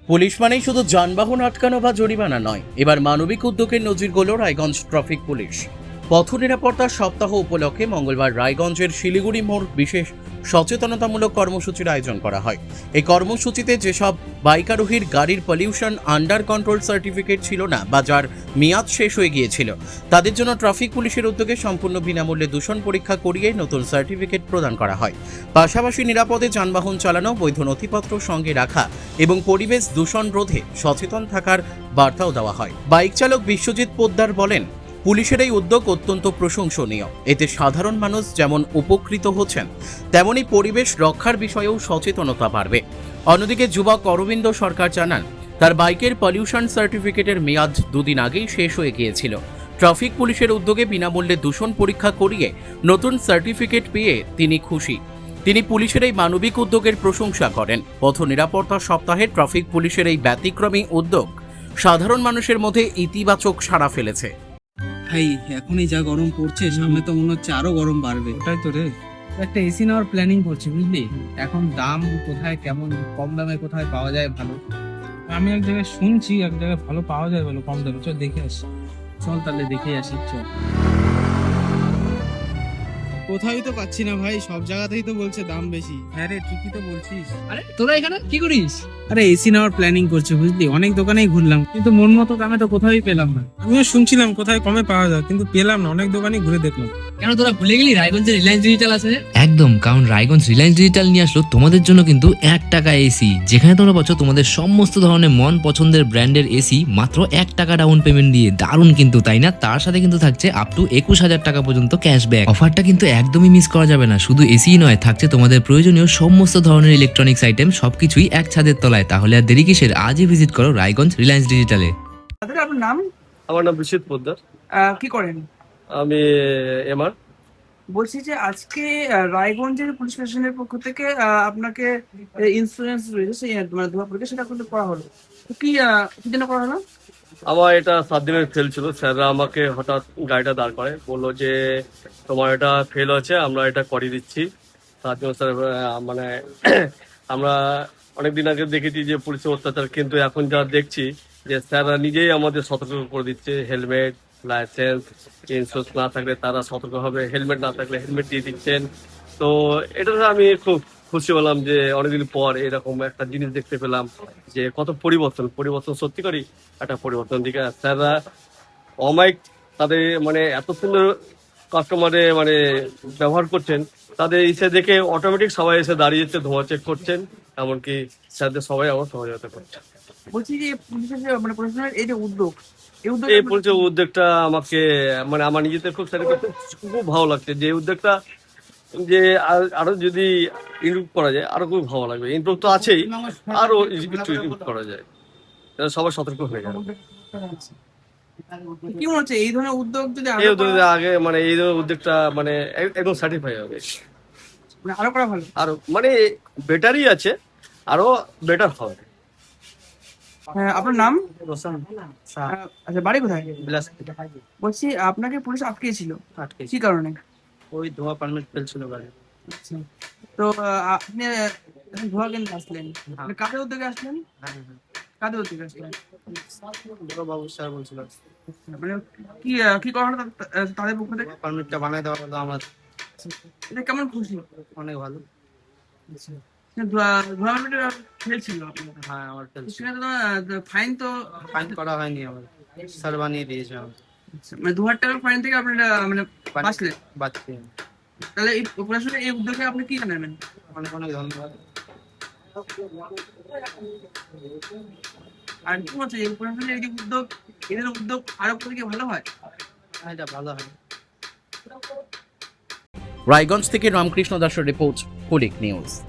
Police মানেই শুধু যানবাহন আটকানো বা জরিমানা নয়, এবার মানবিক উদ্যোগের নজির গড়ল রায়গঞ্জ ট্রাফিক পুলিশ। পথ নিরাপত্তা সপ্তাহ উপলক্ষে মঙ্গলবার রায়গঞ্জের শিলিগুড়ি মোড় বিশেষ সচেতনতামূলক কর্মসূচির আয়োজন করা হয়। এই কর্মসূচিতে যেসব বাইকারোহীর গাড়ির পলিউশন আন্ডার কন্ট্রোল সার্টিফিকেট ছিল না বা যার মেয়াদ শেষ হয়ে গিয়েছিল, তাদের জন্য ট্রাফিক পুলিশের উদ্যোগে সম্পূর্ণ বিনামূল্যে দূষণ পরীক্ষা করিয়ে নতুন সার্টিফিকেট প্রদান করা হয়। পাশাপাশি নিরাপদে যানবাহন চালানো, বৈধ নথিপত্র সঙ্গে রাখা এবং পরিবেশ দূষণ রোধে সচেতন থাকার বার্তাও দেওয়া হয়। বাইক চালক বিশ্বজিৎ পোদ্দার বলেন, পুলিশের এই উদ্যোগ অত্যন্ত প্রশংসনীয়। এতে সাধারণ মানুষ যেমন উপকৃত হচ্ছেন, তেমনি পরিবেশ রক্ষার বিষয়েও সচেতনতা বাড়বে। অন্যদিকে যুবক অরবিন্দ সরকার জানান, তার বাইকের পলিউশন সার্টিফিকেটের মেয়াদ 2 দিন আগেই শেষ হয়ে গিয়েছিল। ট্রাফিক পুলিশের উদ্যোগে বিনামূল্যে দূষণ পরীক্ষা করিয়ে নতুন সার্টিফিকেট পেয়ে তিনি খুশি। তিনি পুলিশের এই মানবিক উদ্যোগের প্রশংসা করেন। পথ নিরাপত্তা সপ্তাহে ট্রাফিক পুলিশের এই ব্যতিক্রমী উদ্যোগ সাধারণ মানুষের মধ্যে ইতিবাচক সাড়া ফেলেছে। ভাই এখনই যা গরম পড়ছে, সামনে তো মনে হচ্ছে আরো গরম বাড়বে। ওটাই তো রে, একটা এসি নেওয়ার প্ল্যানিং করছি, বুঝলি? এখন দাম কোথায়, কেমন কম দামে কোথায় পাওয়া যায় ভালো? আমি এক জায়গায় শুনছি এক জায়গায় ভালো পাওয়া যায়, ভালো কম দামে। চল দেখে আসি। চল তাহলে দেখে আসি, চল। কোথাও তো পাচ্ছি না ভাই, সব জায়গাতেই তো বলছে দাম বেশি। হ্যাঁ রে, ঠিকই তো বলছিস। আরে তোরা এখানে কি করিস? আরে এসি নেওয়ার প্ল্যানিং করছে, বুঝলি? অনেক দোকানেই ঘুরলাম, কিন্তু মন মতো দামে তো কোথাও পেলাম না। আমিও শুনছিলাম কোথায় কমে পাওয়া যায়, কিন্তু পেলাম না। অনেক দোকানই ঘুরে দেখলাম। কেন তোরা ভুলে গেলি রায়গঞ্জে রিলায়েন্স ডিজিটাল আছে? একদম, কারণ রায়গঞ্জ রিলায়েন্স ডিজিটাল নিয়ে আসলো তোমাদের জন্য কিন্তু 1 টাকা এসি, যেখানে তোমরা পাচ্ছ তোমাদের সমস্ত ধরনের মন পছন্দের ব্র্যান্ডের এসি মাত্র 1 টাকা ডাউন পেমেন্ট দিয়ে। দারুণ কিন্তু, তাই না? তার সাথে কিন্তু থাকছে আপ টু 21,000 টাকা পর্যন্ত ক্যাশব্যাক। অফারটা কিন্তু একদমই মিস করা যাবে না। শুধু এসি নয়, থাকছে তোমাদের প্রয়োজনীয় সমস্ত ধরনের ইলেকট্রনিক্স আইটেম, সবকিছুই এক ছাদের তলায়। তাহলে আর দেরি কিসের? আজই ভিজিট করো রায়গঞ্জ রিলায়েন্স ডিজিটালে। আপনার নাম? আমার নাম বিশ্বজিৎ পোদ্দার। কি করেন? আমি এমআর। বলছি যে আজকে রায়গঞ্জের পুলিশ স্টেশনের পক্ষ থেকে আপনাকে ইন্স্যুরেন্স রয়েছে, সেই মানে ধোয়া পরীক্ষা সেটা কিন্তু করা হলো। তো কি কি জন্য করা হলো? আমার এটা 7 দিনের ফেল ছিল। স্যাররা আমাকে হঠাৎ গাড়িটা দাঁড় করে বললো যে তোমার এটা ফেল হয়েছে, আমরা এটা করিয়ে দিচ্ছি। তার জন্য স্যার মানে আমরা অনেকদিন আগে দেখেছি যে পুলিশের অত্যাচার, কিন্তু এখন যা দেখছি যে স্যাররা নিজেই আমাদের সতর্ক করে দিচ্ছে। হেলমেট, লাইসেন্স, ইন্স্যুরেন্স না থাকলে তারা সতর্ক হবে, হেলমেট না থাকলে হেলমেট দিয়ে দিচ্ছেন। তো এটাতে আমি খুব খুশি হলাম যে অনেকদিন পর এরকম একটা জিনিস দেখতে পেলাম, যে কত পরিবর্তন সত্যিকারই একটা পরিবর্তন দিকে স্যাররা অমায়িক তাদের মানে এত সুন্দর কাস্টমারে মানে ব্যবহার করছেন। তাদের ইসে দেখে অটোমেটিক সবাই এসে দাঁড়িয়ে যাচ্ছে, ধোঁয়া চেক করছেন, এমনকি স্যারদের সবাই আমার সহযোগিতা করছে। বলছি যে পুলিশের যে মানে প্রশাসনের এই যে উদ্যোগ, এই উদ্যোগ এই পুলিশের উদ্যোগটা আমাকে মানে আমার নিজেদের খুব খুব ভালো লাগছে। যে উদ্যোগটা যে আরো যদি ইমপ্রুভ করা যায় আরো খুব ভালো লাগবে। ইমপ্রুভ তো আছেই, আরো একটু ইমপ্রুভ করা যায়, সবাই সতর্ক হয়ে যাবে। কি মনে হচ্ছে এই ধরনের উদ্যোগ যদি এই উদ্যোগটা আগে মানে এই ধরনের উদ্যোগটা মানে একদম সার্টিফাই হবে, মানে আরো করা ভালো? আরো মানে বেটারই আছে, আরো বেটার হবে। আপনার নাম? রোশন। আচ্ছা, বাড়ি কোথায়? বিলাস। বলছি আপনাকে পুলিশ আটকেছিল, আটকেছি। কি কারণে? ওই ধোয়া পারমিট ফেলছিল গাড়ি। আচ্ছা, তো আপনি এখন ধোয়া কেন আসলেন? আপনি কাদের উদ্যোগে আসলেন? কাদের উদ্যোগে আসলেন? বাবু স্যার বলছিল মানে কি কি করা হলো তাদের পক্ষ থেকে? পারমিটটা বানাই দেওয়া হলো আমার। এটা কেমন খুশি? অনেক ভালো। ধোয়া ফেলছিল আপনার? হ্যাঁ, আমার ফেলছিল। সেখানে তো ফাইন তো ফাইন করা হয়নি, আমার স্যার বানিয়ে দিয়েছে আমার। মানে 2000 টাকার ফাইন থেকে আপনারা মানে বাঁচলেন। বাচ্চা তাহলে এই প্রশাসনের এই উদ্যোগে আপনি কি জানাবেন? অনেক অনেক ধন্যবাদ। আর কি মনে হচ্ছে এই প্রশাসনের এই যে উদ্যোগ, এদের উদ্যোগ আরো করে কি ভালো হয়? এটা ভালো হয়। রায়গঞ্জ থেকে রামকৃষ্ণ দাসের রিপোর্ট, কুলিক নিউজ।